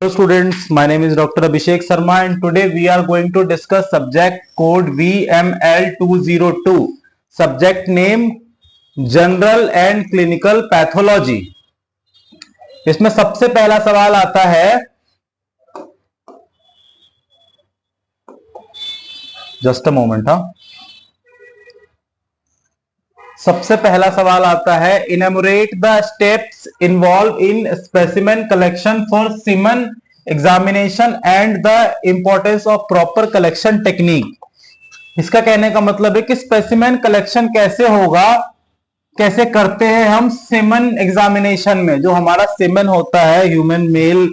Hello students, my name is Dr. Abhishek Sharma and today we are going to discuss subject code VML202. Subject name General and Clinical Pathology. इसमें सबसे पहला सवाल आता है, just a moment. सबसे पहला सवाल आता है, enumerate the steps involved in specimen collection for semen examination and the importance of proper collection technique. इसका कहने का मतलब है कि स्पेसिमेन कलेक्शन कैसे होगा, कैसे करते हैं हम सीमन एग्जामिनेशन में। जो हमारा सीमन होता है ह्यूमन मेल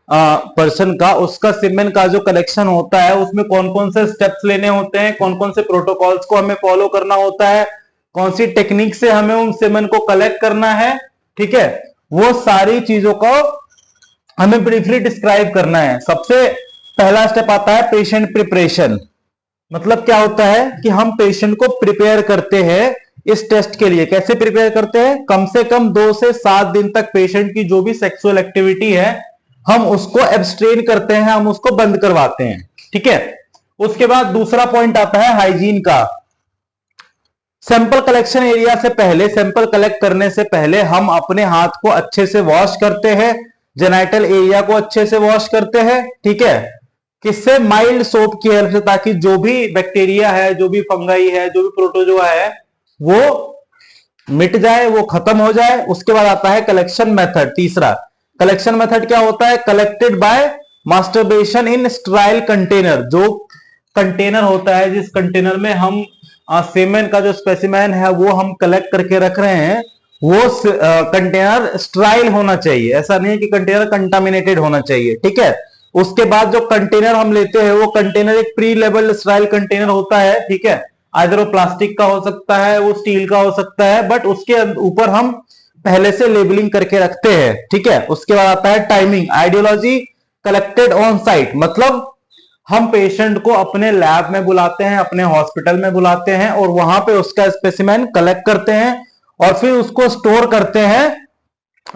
पर्सन का, उसका सीमन का जो कलेक्शन होता है उसमें कौन कौन से स्टेप्स लेने होते हैं, कौन कौन से प्रोटोकॉल्स को हमें फॉलो करना होता है, कौन सी टेक्निक से हमें उन सीमन को कलेक्ट करना है, ठीक है, वो सारी चीजों को हमें ब्रीफली डिस्क्राइब करना है। सबसे पहला स्टेप आता है पेशेंट प्रिपरेशन। मतलब क्या होता है कि हम पेशेंट को प्रिपेयर करते हैं इस टेस्ट के लिए। कैसे प्रिपेयर करते हैं? कम से कम 2 से 7 दिन तक पेशेंट की जो भी सेक्सुअल एक्टिविटी है हम उसको एब्स्ट्रेन करते हैं, हम उसको बंद करवाते हैं, ठीक है। उसके बाद दूसरा पॉइंट आता है हाइजीन का। सैंपल कलेक्शन एरिया से पहले, सैंपल कलेक्ट करने से पहले हम अपने हाथ को अच्छे से वॉश करते हैं, जेनाइटल एरिया को अच्छे से वॉश करते हैं, ठीक है। किससे? माइल्ड सोप की हेल्प से, ताकि जो भी बैक्टीरिया है, जो भी फंगाई है, जो भी प्रोटोजोआ है वो मिट जाए, वो खत्म हो जाए। उसके बाद आता है कलेक्शन मेथड। तीसरा कलेक्शन मेथड क्या होता है? Collected by masturbation in sterile container. जो कंटेनर होता है, जिस कंटेनर में हम सीमेन का जो स्पेसिमेन है वो हम कलेक्ट करके रख रहे हैं, वो कंटेनर स्टेराइल होना चाहिए। ऐसा नहीं है कि कंटेनर कंटामिनेटेड होना चाहिए, ठीक है। उसके बाद जो कंटेनर हम लेते हैं वो कंटेनर एक प्री लेबल्ड स्टेराइल कंटेनर होता है, ठीक है। आइदर वो प्लास्टिक का हो सकता है, वो स्टील का हो सकता है, बट उसके ऊपर हम पहले से लेबलिंग करके रखते हैं, ठीक है। उसके बाद आता है timing. Ideology collected on site. मतलब हम पेशेंट को अपने लैब में बुलाते हैं, अपने हॉस्पिटल में बुलाते हैं और वहां पे उसका स्पेसिमेन कलेक्ट करते हैं और फिर उसको स्टोर करते हैं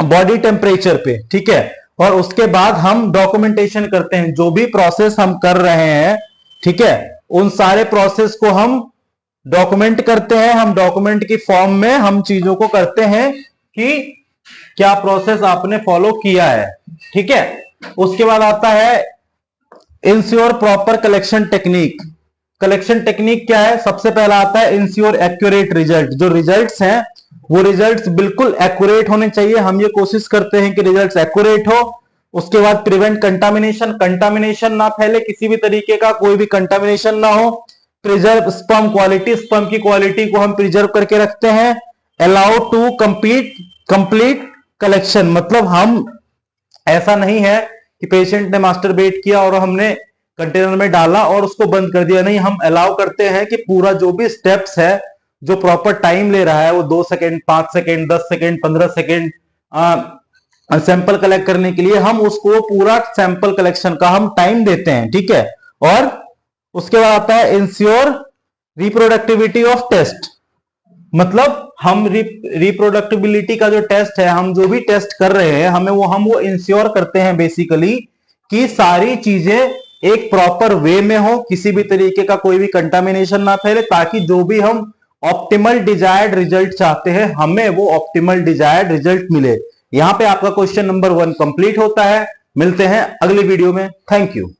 बॉडी टेम्परेचर पे, ठीक है। और उसके बाद हम डॉक्यूमेंटेशन करते हैं, जो भी प्रोसेस हम कर रहे हैं, ठीक है, उन सारे प्रोसेस को हम डॉक्यूमेंट करते हैं। हम डॉक्यूमेंट की फॉर्म में हम चीजों को करते हैं कि क्या प्रोसेस आपने फॉलो किया है, ठीक है। उसके बाद आता है ensure proper collection technique. Collection technique क्या है? सबसे पहला आता है इंश्योर एक्यूरेट रिजल्ट। जो रिजल्ट्स हैं वो रिजल्ट्स बिल्कुल एक्यूरेट होने चाहिए। हम ये कोशिश करते हैं कि रिजल्ट्स एक्यूरेट हो। उसके बाद प्रिवेंट कंटामिनेशन। कंटामिनेशन ना फैले, किसी भी तरीके का कोई भी कंटामिनेशन ना हो। Preserve sperm quality. स्पर्म की क्वालिटी को हम प्रिजर्व करके रखते हैं। Allow to complete collection. मतलब हम, ऐसा नहीं है कि पेशेंट ने मास्टरबेट किया और हमने कंटेनर में डाला और उसको बंद कर दिया। नहीं, हम अलाउ करते हैं कि पूरा जो भी स्टेप्स है, जो प्रॉपर टाइम ले रहा है, वो 2 second, 5 second, 10 second, 15 second sample collect करने के लिए, हम उसको पूरा सैंपल कलेक्शन का हम टाइम देते हैं, ठीक है। और उसके बाद आता है इंश्योर रिप्रोडक्टिविटी ऑफ टेस्ट। मतलब हम रिप्रोडक्टिबिलिटी का जो टेस्ट है, हम जो भी टेस्ट कर रहे हैं, हम वो इंश्योर करते हैं बेसिकली कि सारी चीजें एक प्रॉपर वे में हो, किसी भी तरीके का कोई भी कंटामिनेशन ना फैले, ताकि जो भी हम ऑप्टिमल डिजायर्ड रिजल्ट चाहते हैं हमें वो ऑप्टिमल डिजायर्ड रिजल्ट मिले। यहां पे आपका क्वेश्चन नंबर 1 कंप्लीट होता है। मिलते हैं अगली वीडियो में। Thank you.